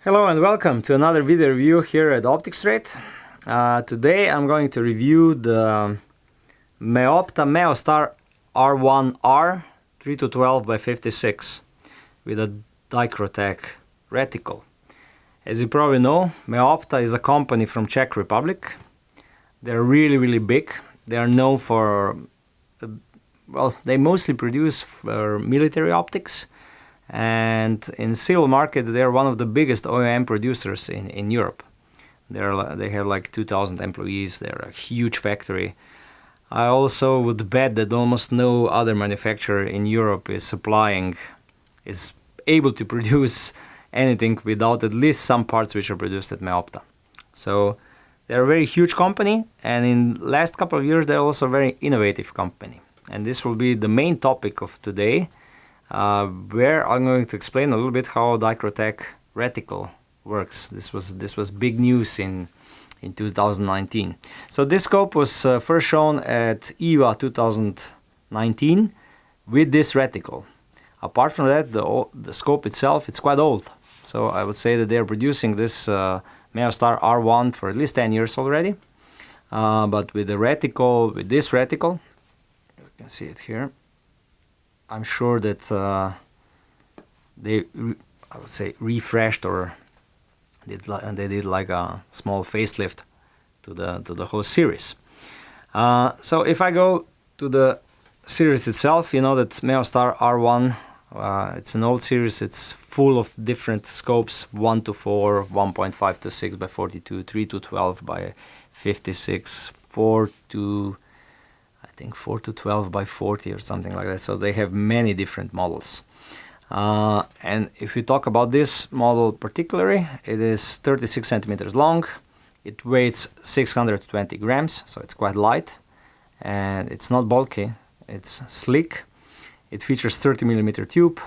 Hello and welcome to another video review here at OpticsTrade. Today I'm going to review the Meopta Meostar R1r 3-12x56 with a Dichroic Reticle. As you probably know, Meopta is a company from Czech Republic. They're really big. They are known for, they mostly produce for military optics. And in civil market, they're one of the biggest OEM producers in Europe. They have like 2,000 employees. They're a huge factory. I also would bet that almost no other manufacturer in Europe is able to produce anything without at least some parts which are produced at Meopta. So they're a very huge company, and in the last couple of years they're also a very innovative company. And this will be the main topic of today, where I'm going to explain a little bit how DichroTech Reticle works. This was big news in 2019. So this scope was first shown at EVA 2019 with this reticle. Apart from that, the scope itself, it's quite old. So I would say that they're producing this Meostar R1 for at least 10 years already. But with this reticle, you can see it here, I'm sure that I would say, refreshed or they did like a small facelift to the whole series. So if I go to the series itself, you know that Meostar R1, it's an old series. It's full of different scopes: 1-4, 1.5-6 by 42, 3-12 by 56, 4-12 by 40 or something like that. So they have many different models. And if we talk about this model particularly, it is 36 centimeters long. It weighs 620 grams, so it's quite light. And it's not bulky, it's sleek. It features 30mm tube,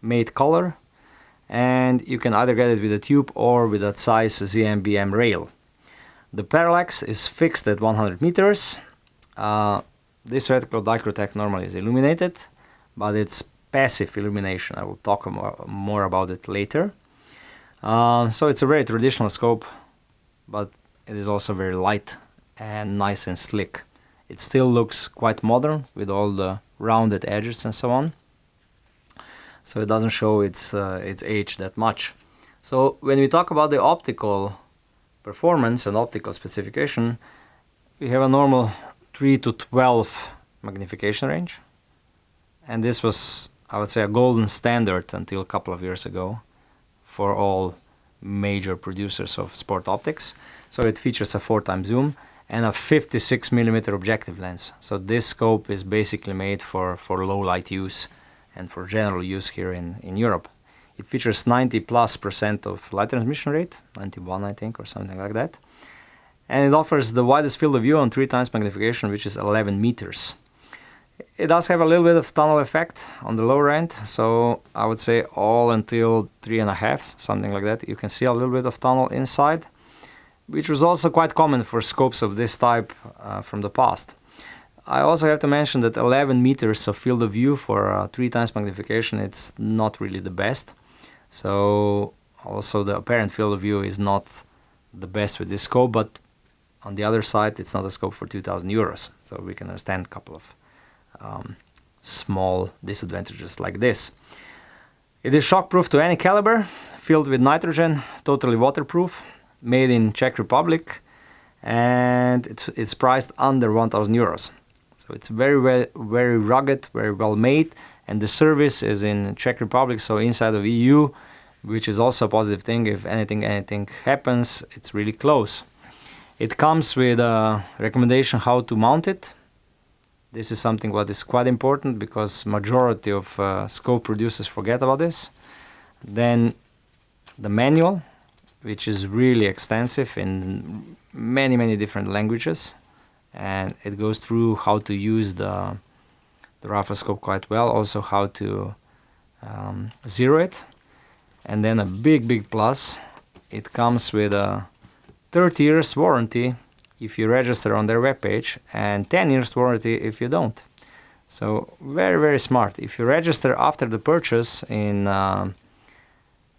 made color. And you can either get it with a tube or with a size ZMBM rail. The parallax is fixed at 100 meters. This reticle DichroTech normally is illuminated, but it's passive illumination. I will talk more about it later. So it's a very traditional scope, but it is also very light and nice and slick. It still looks quite modern with all the rounded edges and so on. So it doesn't show its age that much. So when we talk about the optical performance and optical specification, we have a normal 3-12 magnification range, and this was, I would say, a golden standard until a couple of years ago for all major producers of sport optics. So it features a 4x zoom and a 56mm objective lens. So this scope is basically made for low light use and for general use here in Europe. It features 90+% of light transmission rate, 91 I think, or something like that. And it offers the widest field of view on 3x magnification, which is 11 meters. It does have a little bit of tunnel effect on the lower end, so I would say all until 3.5, something like that. You can see a little bit of tunnel inside, which was also quite common for scopes of this type from the past. I also have to mention that 11 meters of field of view for 3x magnification, it's not really the best. So also the apparent field of view is not the best with this scope, but on the other side, it's not a scope for 2,000 euros. So we can understand a couple of small disadvantages like this. It is shockproof to any caliber, filled with nitrogen, totally waterproof, made in Czech Republic, and it's priced under 1,000 euros. So it's very rugged, very well made, and the service is in Czech Republic, so inside of EU, which is also a positive thing. If anything happens, it's really close. It comes with a recommendation how to mount it. This is something what is quite important because majority of scope producers forget about this. Then the manual, which is really extensive in many different languages, and it goes through how to use the Rafa scope quite well, also how to zero it. And then a big plus, it comes with a 30 years warranty if you register on their webpage, and 10 years warranty if you don't. So very smart. If you register after the purchase in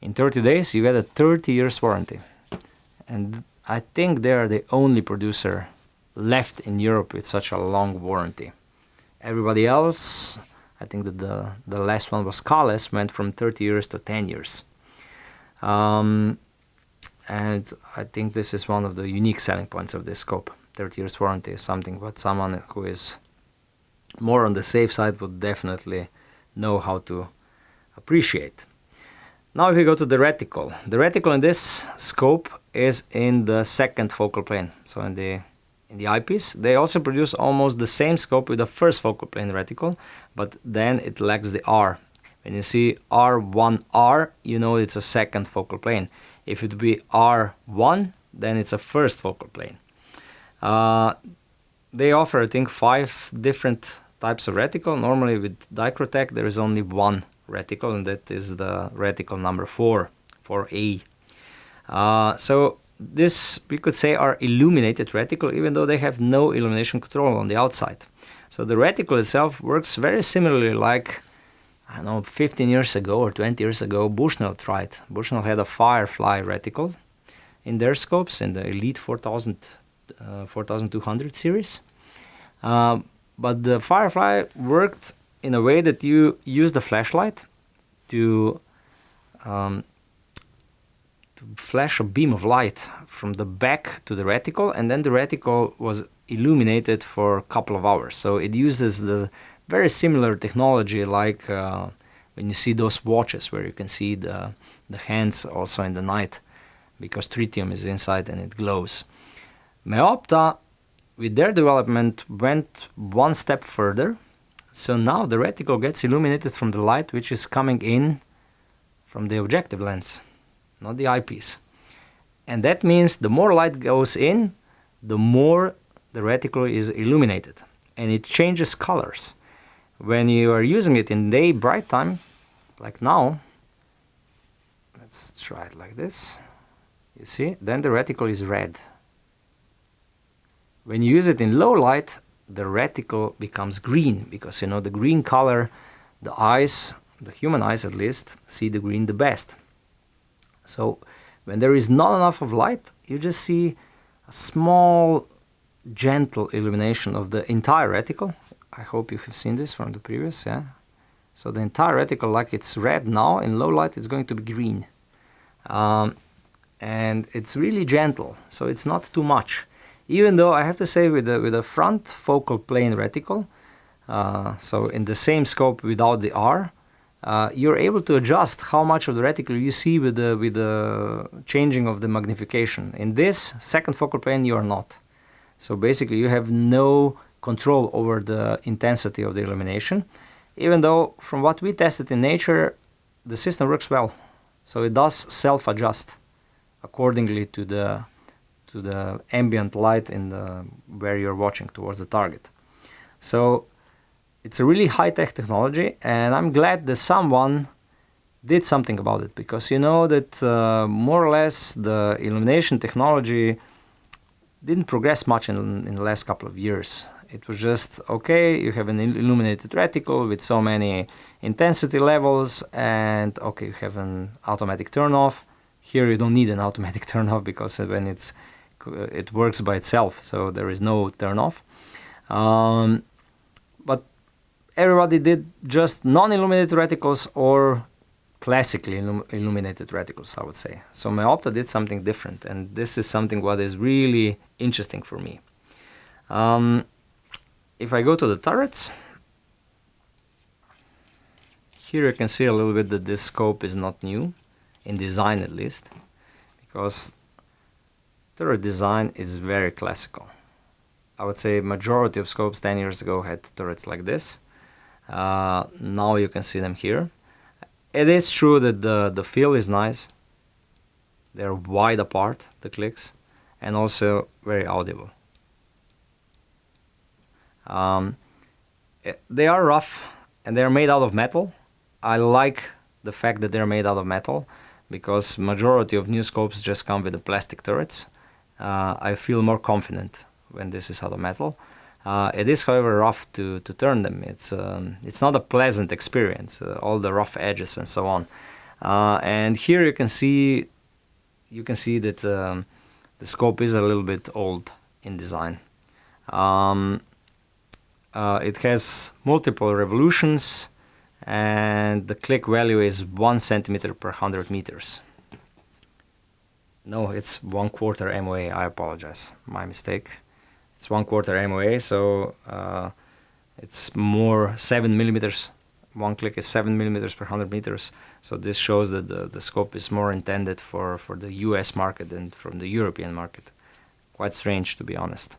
In 30 days, you get a 30 years warranty. And I think they are the only producer left in Europe with such a long warranty. Everybody else, I think that the last one was Thales, went from 30 years to 10 years. And I think this is one of the unique selling points of this scope. 30 years warranty is something what someone who is more on the safe side would definitely know how to appreciate. Now if we go to the reticle. The reticle in this scope is in the second focal plane, so in the eyepiece. They also produce almost the same scope with the first focal plane reticle, but then it lacks the R. When you see R1r, you know it's a second focal plane. If it would be R1, then it's a first focal plane. They offer, I think, 5 different types of reticle. Normally with DichroTech there is only one reticle, and that is the reticle number 4A. So this, we could say, are illuminated reticle, even though they have no illumination control on the outside. So the reticle itself works very similarly like, I don't know, 15 years ago or 20 years ago, Bushnell tried. Bushnell had a Firefly Reticle in their scopes, in the Elite 4200 series. But the Firefly worked in a way that you use the flashlight to flash a beam of light from the back to the reticle, and then the reticle was illuminated for a couple of hours. So it uses the very similar technology like when you see those watches where you can see the hands also in the night, because tritium is inside and it glows. Meopta, with their development, went one step further. So now the reticle gets illuminated from the light which is coming in from the objective lens, not the eyepiece. And that means the more light goes in, the more the reticle is illuminated, and it changes colors. When you are using it in day bright time, like now, let's try it like this, you see, then the reticle is red. When you use it in low light, the reticle becomes green, because, you know, the green color, the eyes, the human eyes at least, see the green the best. So when there is not enough of light, you just see a small, gentle illumination of the entire reticle. I hope you have seen this from the previous, yeah. So the entire reticle, like it's red now, in low light it's going to be green. And it's really gentle, so it's not too much. Even though I have to say with the front focal plane reticle, so in the same scope without the R, you're able to adjust how much of the reticle you see with the changing of the magnification. In this second focal plane you are not. So basically you have no control over the intensity of the illumination, even though from what we tested in nature, the system works well. So it does self-adjust accordingly to the ambient light in where you're watching towards the target. So it's a really high-tech technology, and I'm glad that someone did something about it, because you know that more or less the illumination technology didn't progress much in the last couple of years. It was just, okay, you have an illuminated reticle with so many intensity levels, and okay, you have an automatic turn-off. Here you don't need an automatic turn-off, because when it works by itself, so there is no turn-off. But everybody did just non-illuminated reticles or classically illuminated reticles, I would say. So Meopta did something different, and this is something what is really interesting for me. If I go to the turrets, here you can see a little bit that this scope is not new, in design at least, because turret design is very classical. I would say majority of scopes 10 years ago had turrets like this. Now you can see them here. It is true that the feel is nice. They're wide apart, the clicks, and also very audible. They are rough, and they're made out of metal. I like the fact that they're made out of metal, because majority of new scopes just come with the plastic turrets. I feel more confident when this is out of metal. It is, however, rough to turn them. It's not a pleasant experience, all the rough edges and so on. And here you can see that the scope is a little bit old in design. It has multiple revolutions, and the click value is 1 centimeter per 100 meters. No, it's 1/4 MOA. I apologize, my mistake. It's 1/4 MOA, so it's more 7 millimeters. One click is 7 millimeters per 100 meters. So this shows that the scope is more intended for the US market than from the European market. Quite strange, to be honest.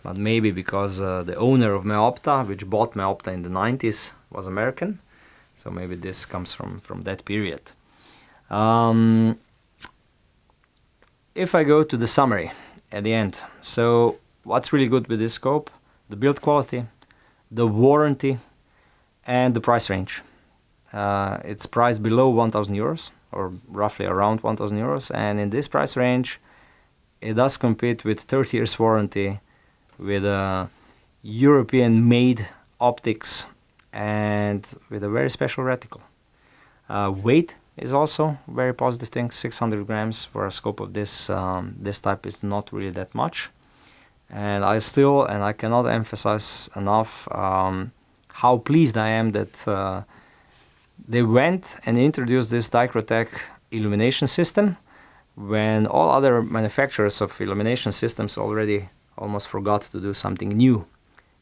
But maybe because the owner of Meopta, which bought Meopta in the 90s, was American. So maybe this comes from that period. If I go to the summary at the end, so what's really good with this scope? The build quality, the warranty, and the price range. It's priced below 1,000 euros, or roughly around 1,000 euros, and in this price range, it does compete with 30 years warranty, with a European-made optics, and with a very special reticle. Weight is also a very positive thing. 600 grams for a scope of this type is not really that much. And I cannot emphasize enough how pleased I am that they went and introduced this DichroTech illumination system when all other manufacturers of illumination systems already almost forgot to do something new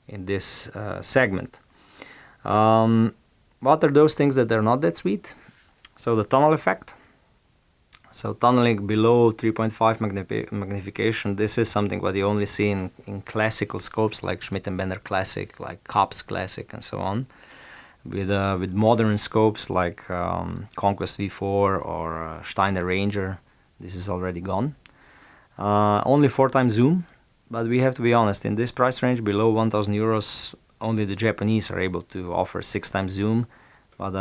in this segment. What are those things that are not that sweet? So the tunnel effect. So tunneling below 3.5 magnification, this is something what you only see in classical scopes like Schmidt & Benner Classic, like Kopp's Classic, and so on. With modern scopes like Conquest V4 or Steiner Ranger, this is already gone. Only 4x zoom, but we have to be honest, in this price range below 1,000 euros, only the Japanese are able to offer 6x zoom, but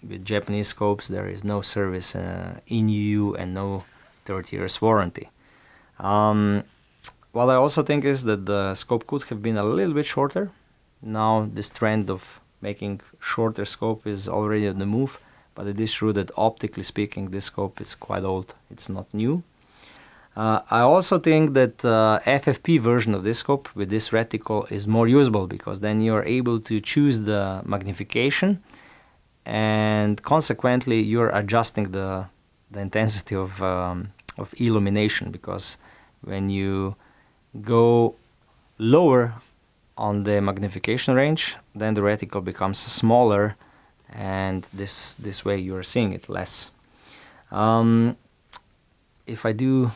with Japanese scopes there is no service in EU and no 30 years warranty. What I also think is that the scope could have been a little bit shorter. Now this trend of making shorter scope is already on the move, but it is true that optically speaking this scope is quite old, it's not new. I also think that FFP version of this scope with this reticle is more usable, because then you are able to choose the magnification, and consequently you're adjusting the intensity of illumination, because when you go lower on the magnification range, then the reticle becomes smaller, and this way you're seeing it less. If I do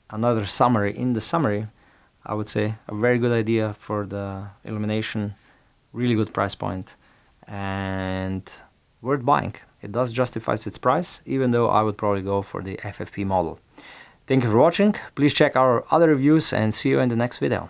another summary in the summary, I would say a very good idea for the illumination, really good price point, and worth buying. It does justify its price, even though I would probably go for the FFP model. Thank you for watching. Please check our other reviews and see you in the next video.